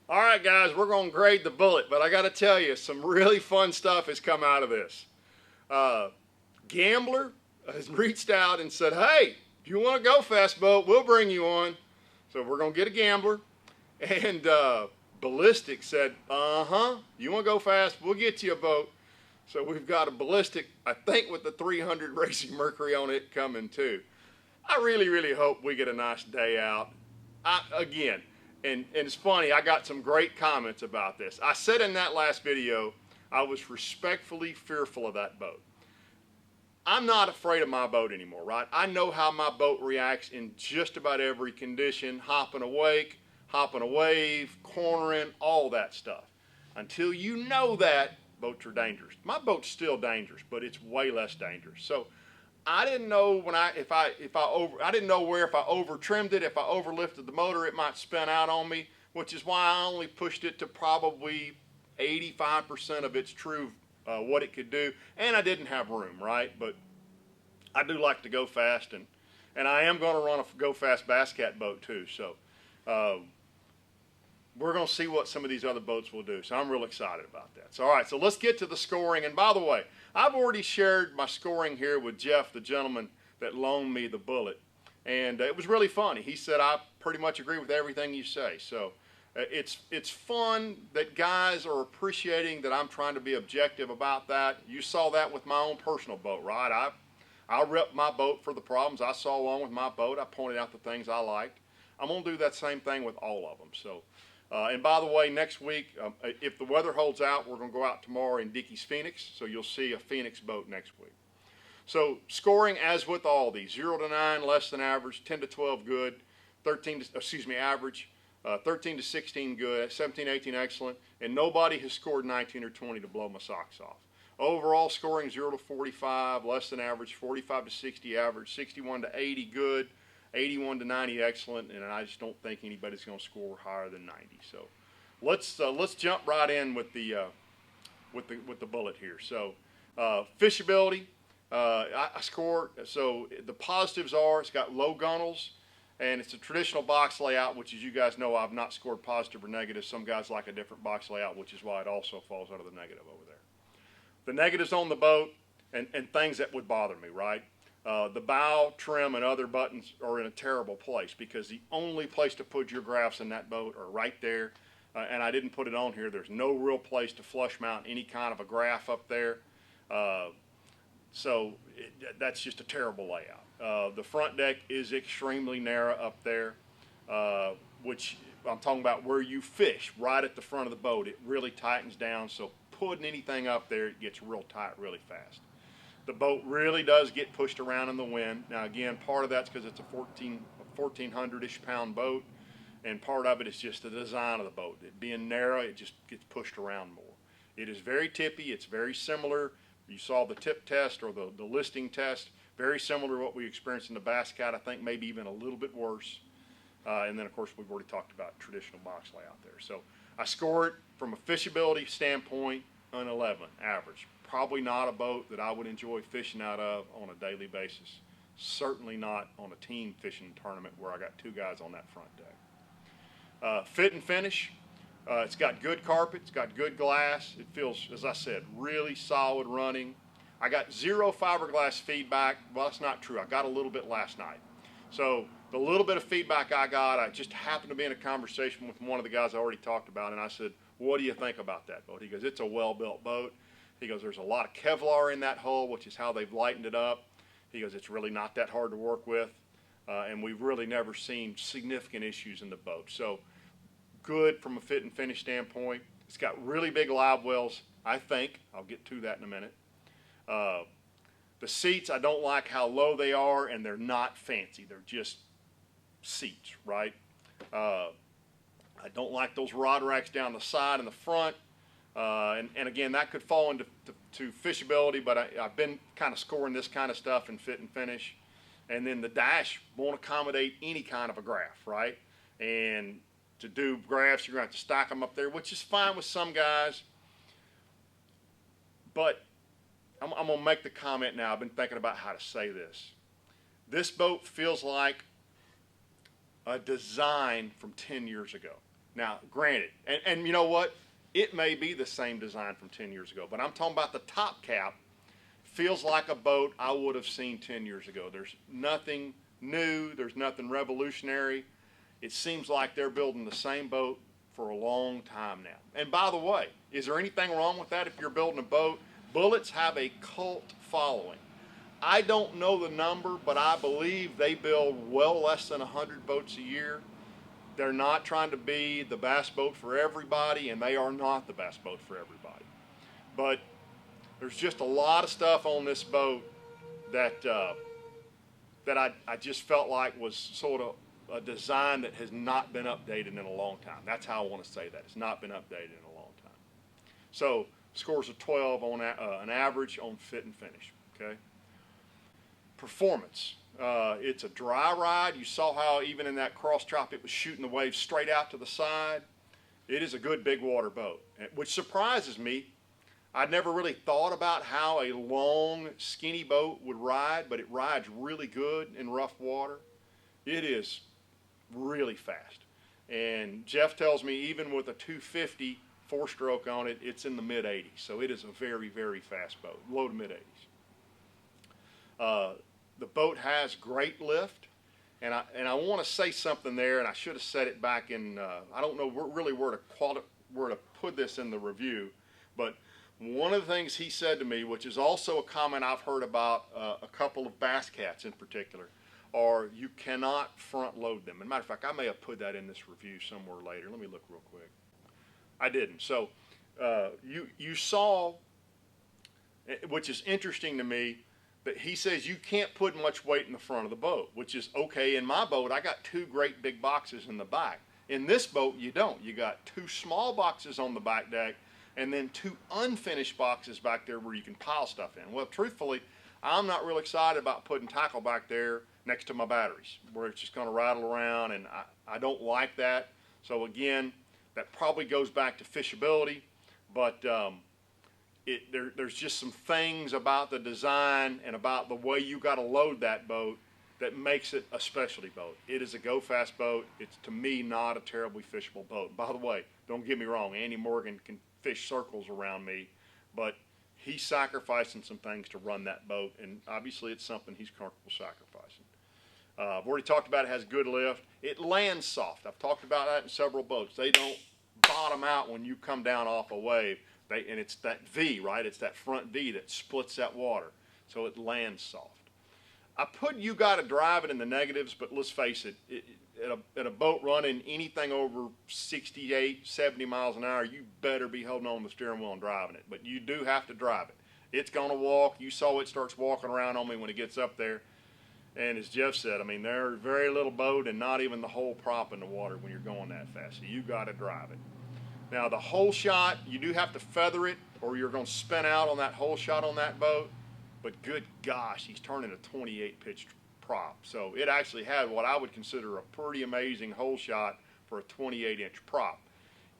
All right, guys, we're going to grade the Bullet, but I got to tell you, some really fun stuff has come out of this. Gambler has reached out and said, hey, if you want a Go Fast boat, we'll bring you on. So we're going to get a Gambler. And Ballistic said, you want to go fast, we'll get you a boat. So we've got a Ballistic, I think with the 300 Racing Mercury on it coming too. I really hope we get a nice day out. Again, and it's funny, I got some great comments about this. I said in that last video, I was respectfully fearful of that boat. I'm not afraid of my boat anymore, right? I know how my boat reacts in just about every condition, hopping a wake, hopping a wave, cornering, all that stuff. Until you know that, boats are dangerous. My boat's still dangerous, but it's way less dangerous. So I didn't know if I over trimmed it, if I overlifted the motor, it might spin out on me, which is why I only pushed it to probably 85% of its true what it could do, and I didn't have room, right? But I do like to go fast, and I am going to run a Go Fast Bass Cat boat too. So we're going to see what some of these other boats will do. So I'm real excited about that. So all right, so let's get to the scoring. And by the way, I've already shared my scoring here with Jeff, the gentleman that loaned me the Bullet, and it was really funny. He said, I pretty much agree with everything you say. So it's fun that guys are appreciating that I'm trying to be objective about that. You saw that with my own personal boat, right? I repped my boat for the problems I saw wrong with my boat. I pointed out the things I liked. I'm going to do that same thing with all of them. So, and by the way, next week, if the weather holds out, we're going to go out tomorrow in Dickey's Phoenix. So you'll see a Phoenix boat next week. So scoring as with all these, 0 to 9, less than average, 10 to 12, good, average, 13 to 16, good, 17, 18, excellent, and nobody has scored 19 or 20 to blow my socks off. Overall scoring 0 to 45, less than average, 45 to 60 average, 61 to 80 good, 81 to 90 excellent, and I just don't think anybody's going to score higher than 90. So let's jump right in with the Bullet here. So fishability, I scored. So the positives are it's got low gunnels, and it's a traditional box layout, which, as you guys know, I've not scored positive or negative. Some guys like a different box layout, which is why it also falls under the negative over there. The negatives on the boat and things that would bother me, right? The bow, trim, and other buttons are in a terrible place because the only place to put your graphs in that boat are right there. And I didn't put it on here. There's no real place to flush mount any kind of a graph up there. So that's just a terrible layout. The front deck is extremely narrow up there, which I'm talking about where you fish, right at the front of the boat. It really tightens down, so putting anything up there, it gets real tight really fast. The boat really does get pushed around in the wind. Now again, part of that's because it's a 1,400-ish pound boat, and part of it is just the design of the boat. It being narrow, it just gets pushed around more. It is very tippy. It's very similar. You saw the tip test or the listing test. Very similar to what we experienced in the Bass Cat. I think maybe even a little bit worse. And then, of course, we've already talked about traditional box layout there. So I score it from a fishability standpoint, an 11 average. Probably not a boat that I would enjoy fishing out of on a daily basis. Certainly not on a team fishing tournament where I got 2 guys on that front deck. Fit and finish. It's got good carpet. It's got good glass. It feels, as I said, really solid running. I got 0 fiberglass feedback. Well, that's not true. I got a little bit last night. So the little bit of feedback I got, I just happened to be in a conversation with one of the guys I already talked about, and I said, what do you think about that boat? He goes, it's a well-built boat. He goes, there's a lot of Kevlar in that hull, which is how they've lightened it up. He goes, it's really not that hard to work with, and we've really never seen significant issues in the boat. So good from a fit and finish standpoint. It's got really big live wells, I think. I'll get to that in a minute. The seats, I don't like how low they are, and they're not fancy. They're just seats, right? I don't like those rod racks down the side and the front. And again, that could fall into fishability, but I've been kind of scoring this kind of stuff in fit and finish. And then the dash won't accommodate any kind of a graph, right? And to do graphs, you're going to have to stack them up there, which is fine with some guys. But I'm going to make the comment now. I've been thinking about how to say this. This boat feels like a design from 10 years ago. Now, granted, and you know what? It may be the same design from 10 years ago, but I'm talking about the top cap. Feels like a boat I would have seen 10 years ago. There's nothing new. There's nothing revolutionary. It seems like they're building the same boat for a long time now. And by the way, is there anything wrong with that if you're building a boat? Bullets have a cult following. I don't know the number, but I believe they build well less than 100 boats a year. They're not trying to be the best boat for everybody, and they are not the best boat for everybody. But there's just a lot of stuff on this boat that that I just felt like was sort of a design that has not been updated in a long time. That's how I want to say that. It's not been updated in a long time. So scores of 12 on an average on fit and finish. Okay. Performance. It's a dry ride. You saw how even in that cross chop it was shooting the waves straight out to the side. It is a good big water boat, which surprises me. I'd never really thought about how a long, skinny boat would ride, but it rides really good in rough water. It is really fast. And Jeff tells me even with a 250 four-stroke on it, it's in the mid-80s. So it is a very, very fast boat, low to mid-80s. The boat has great lift. And I want to say something there, and I should have said it back in, I don't know really where to put this in the review, but one of the things he said to me, which is also a comment I've heard about a couple of bass cats in particular, are you cannot front load them. As a matter of fact, I may have put that in this review somewhere later. Let me look real quick. I didn't. So you saw, which is interesting to me, that he says you can't put much weight in the front of the boat, which is okay. In my boat, I got two great big boxes in the back. In this boat, you don't. You got two small boxes on the back deck and then two unfinished boxes back there where you can pile stuff in. Well, truthfully, I'm not real excited about putting tackle back there next to my batteries where it's just going to rattle around, and I don't like that. So again, that probably goes back to fishability, but there's just some things about the design and about the way you got to load that boat that makes it a specialty boat. It is a go fast boat. It's, to me, not a terribly fishable boat. By the way, don't get me wrong, Andy Morgan can fish circles around me, but he's sacrificing some things to run that boat, and obviously it's something he's comfortable sacrificing. I've already talked about it has good lift. It lands soft. I've talked about that in several boats. They don't bottom out when you come down off a wave. And it's that V, right? It's that front V that splits that water. So it lands soft. I put you got to drive it in the negatives, but let's face it, at a boat running anything over 68, 70 miles an hour, you better be holding on to the steering wheel and driving it. But you do have to drive it. It's going to walk. You saw it starts walking around on me when it gets up there. And as Jeff said, I mean, there's very little boat and not even the whole prop in the water when you're going that fast. So you got to drive it. Now the hole shot, you do have to feather it or you're going to spin out on that hole shot on that boat. But good gosh, he's turning a 28 pitch prop. So it actually had what I would consider a pretty amazing hole shot for a 28-inch prop.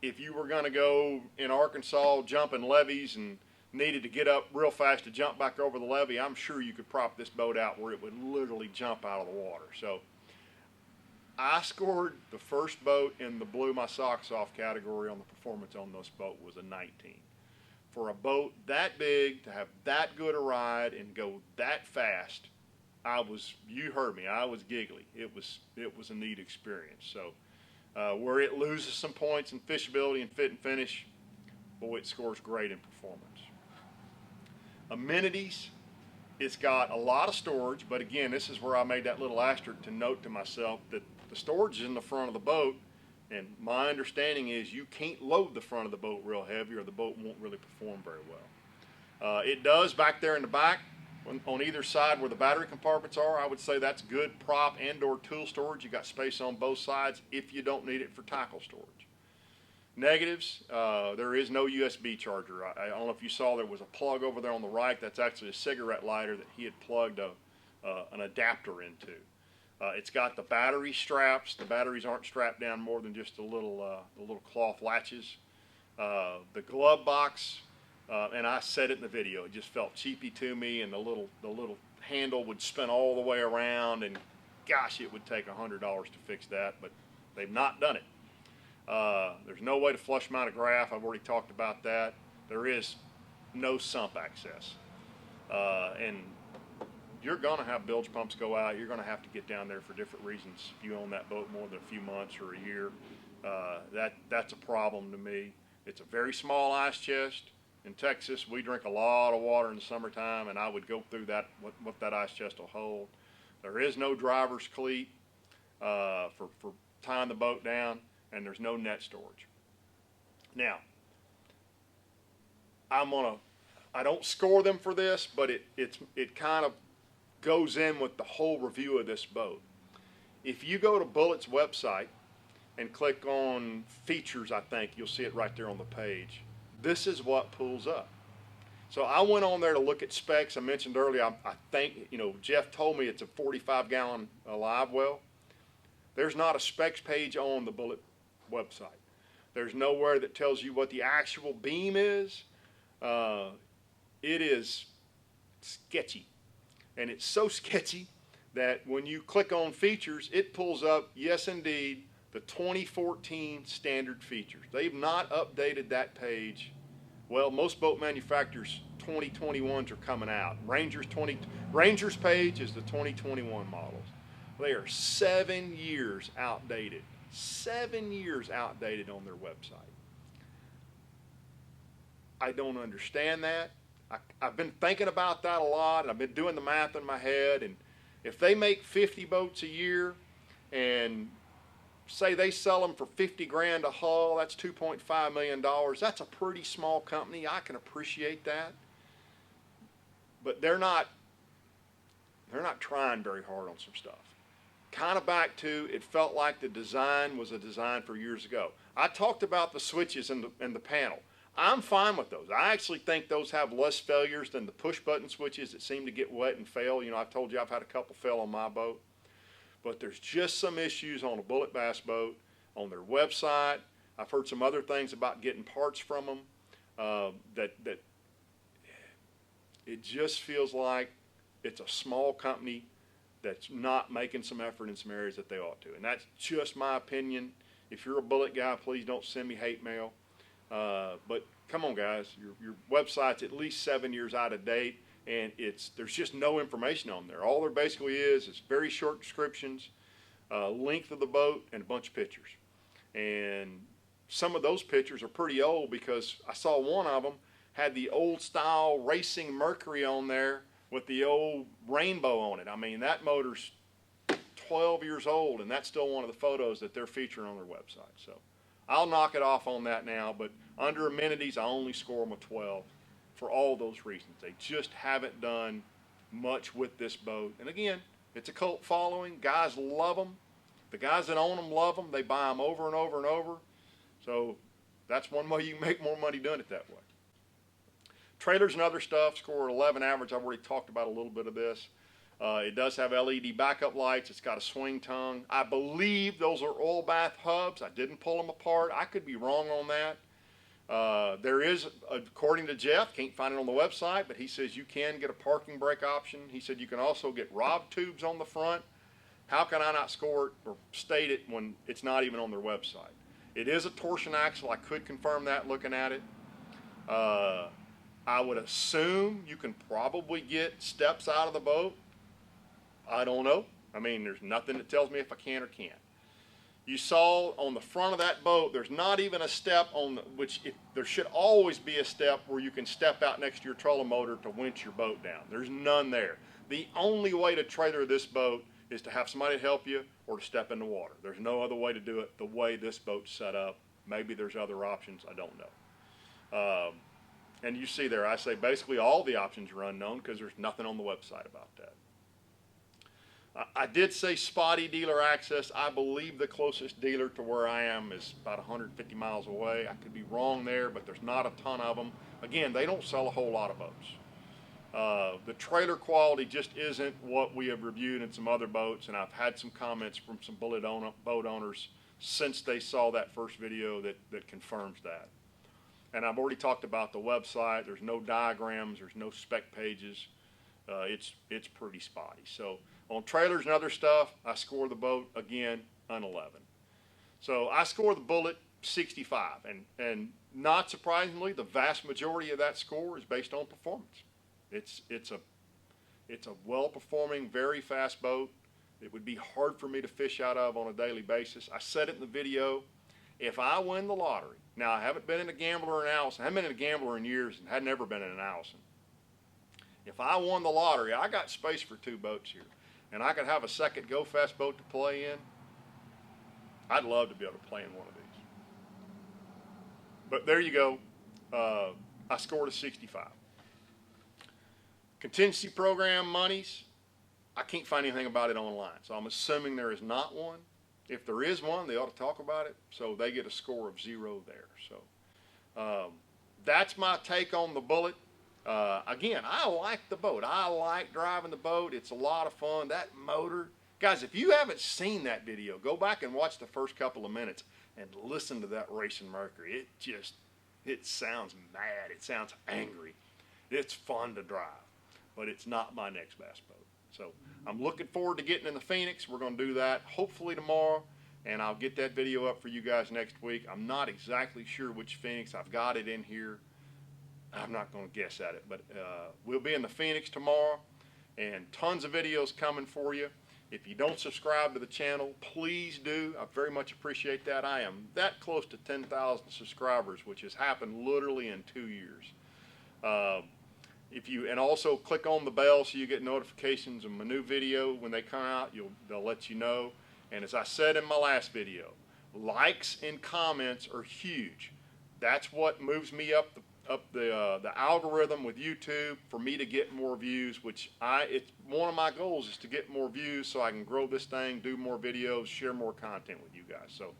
If you were going to go in Arkansas jumping levees and needed to get up real fast to jump back over the levee, I'm sure you could prop this boat out where it would literally jump out of the water. So I scored the first boat in the blew my socks off category on the performance on this boat was a 19. For a boat that big, to have that good a ride and go that fast, you heard me, I was giggly. It was a neat experience. So where it loses some points in fishability and fit and finish, boy, it scores great in performance. Amenities, it's got a lot of storage, but again, this is where I made that little asterisk to note to myself that the storage is in the front of the boat, and my understanding is you can't load the front of the boat real heavy or the boat won't really perform very well. It does back there in the back on either side where the battery compartments are. I would say that's good prop and or tool storage. You got space on both sides if you don't need it for tackle storage. Negatives, there is no USB charger. I don't know if you saw there was a plug over there on the right. That's actually a cigarette lighter that he had plugged an adapter into. It's got the battery straps. The batteries aren't strapped down more than just the little cloth latches. The glove box, and I said it in the video, it just felt cheapy to me, and the little handle would spin all the way around, and gosh, it would take $100 to fix that, but they've not done it. There's no way to flush mount a graph. I've already talked about that. There is no sump access. And you're going to have bilge pumps go out. You're going to have to get down there for different reasons. If you own that boat more than a few months or a year, that's a problem to me. It's a very small ice chest. In Texas, we drink a lot of water in the summertime, and I would go through that, what that ice chest will hold. There is no driver's cleat for tying the boat down, and there's no net storage. Now, I don't score them for this, but it kind of goes in with the whole review of this boat. If you go to Bullett's website and click on features, I think you'll see it right there on the page. This is what pulls up. So I went on there to look at specs. I mentioned earlier, I think, Jeff told me it's a 45-gallon live well. There's not a specs page on the Bullet website. There's nowhere that tells you what the actual beam is. It is sketchy. And it's so sketchy that when you click on features, it pulls up, yes indeed, the 2014 standard features. They've not updated that page. Well, most boat manufacturers 2021s are coming out. Ranger's page is the 2021 models. They are 7 years outdated. 7 years outdated on their website. I don't understand that. I've been thinking about that a lot, and I've been doing the math in my head, and if they make 50 boats a year and say they sell them for 50 grand a hull, that's $2.5 million. That's a pretty small company. I can appreciate that. But they're not trying very hard on some stuff. Kind of back to, it felt like the design was a design for years ago. I talked about the switches and the panel. I'm fine with those. I actually think those have less failures than the push button switches that seem to get wet and fail. I've told you I've had a couple fail on my boat. But there's just some issues on a Bullet bass boat, on their website. I've heard some other things about getting parts from them that it just feels like it's a small company that's not making some effort in some areas that they ought to. And that's just my opinion. If you're a Bullet guy, please don't send me hate mail. But come on, guys, your website's at least 7 years out of date. And there's just no information on there. All there basically is very short descriptions, length of the boat, and a bunch of pictures. And some of those pictures are pretty old, because I saw one of them had the old style racing Mercury on there with the old rainbow on it. I mean, that motor's 12 years old, and that's still one of the photos that they're featuring on their website. So I'll knock it off on that now, but under amenities, I only score them a 12. For all those reasons. They just haven't done much with this boat. And again, it's a cult following. Guys love them. The guys that own them love them. They buy them over and over and over. So that's one way you can make more money doing it that way. Trailers and other stuff score 11 average. I've already talked about a little bit of this. It does have LED backup lights. It's got a swing tongue. I believe those are oil bath hubs. I didn't pull them apart. I could be wrong on that. There is, according to Jeff, can't find it on the website, but he says you can get a parking brake option. He said you can also get rod tubes on the front. How can I not score it or state it when it's not even on their website? It is a torsion axle. I could confirm that looking at it. I would assume you can probably get steps out of the boat. I don't know. I mean, there's nothing that tells me if I can or can't. You saw on the front of that boat, there's not even a step there should always be a step where you can step out next to your trolling motor to winch your boat down. There's none there. The only way to trailer this boat is to have somebody help you or to step in the water. There's no other way to do it the way this boat's set up. Maybe there's other options, I don't know. And you see there, I say basically all the options are unknown because there's nothing on the website about that. I did say spotty dealer access. I believe the closest dealer to where I am is about 150 miles away. I could be wrong there, but there's not a ton of them. Again, they don't sell a whole lot of boats. The trailer quality just isn't what we have reviewed in some other boats, and I've had some comments from some boat owners since they saw that first video that confirms that. And I've already talked about the website. There's no diagrams. There's no spec pages. It's pretty spotty. So on trailers and other stuff, I score the boat, again, an 11. So I score the Bullet 65, and not surprisingly, the vast majority of that score is based on performance. It's a well-performing, very fast boat. It would be hard for me to fish out of on a daily basis. I said it in the video. If I win the lottery, now I haven't been in a Gambler in Allison. I haven't been in a Gambler in years and had never been in an Allison. If I won the lottery, I got space for 2 boats here, and I could have a second Go Fast boat to play in. I'd love to be able to play in one of these. But there you go. I scored a 65. Contingency program monies, I can't find anything about it online, so I'm assuming there is not one. If there is one, they ought to talk about it, so they get a score of 0 there. So that's my take on the Bullet. Again, I like the boat. I like driving the boat. It's a lot of fun. That motor, guys, if you haven't seen that video, go back and watch the first couple of minutes and listen to that racing Mercury. It sounds mad. It sounds angry. It's fun to drive, but it's not my next bass boat. So I'm looking forward to getting in the Phoenix. We're going to do that hopefully tomorrow, and I'll get that video up for you guys next week. I'm not exactly sure which Phoenix. I've got it in here. I'm not going to guess at it, but we'll be in the Phoenix tomorrow, and tons of videos coming for you. If you don't subscribe to the channel, please do. I very much appreciate that. I am that close to 10,000 subscribers, which has happened literally in 2 years. And also click on the bell so you get notifications of my new video when they come out. They'll let you know. And as I said in my last video, likes and comments are huge. That's what moves me up the algorithm with YouTube for me to get more views, it's one of my goals is to get more views so I can grow this thing, do more videos, share more content with you guys. So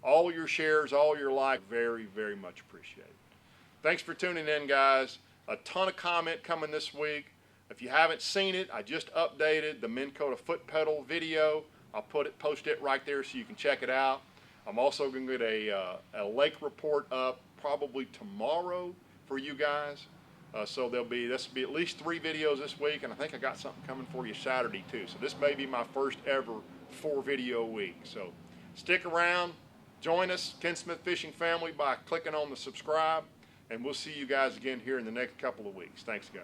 all your shares, all your likes, very, very much appreciated. Thanks for tuning in, guys. A ton of comment coming this week. If you haven't seen it, I just updated the Minn Kota foot pedal video. I'll post it right there so you can check it out. I'm also going to get a lake report up probably tomorrow for you guys. So this will be at least 3 videos this week, and I think I got something coming for you Saturday too. So this may be my first ever 4 video week. So stick around, join us, Ken Smith Fishing family, by clicking on the subscribe, and we'll see you guys again here in the next couple of weeks. Thanks, guys.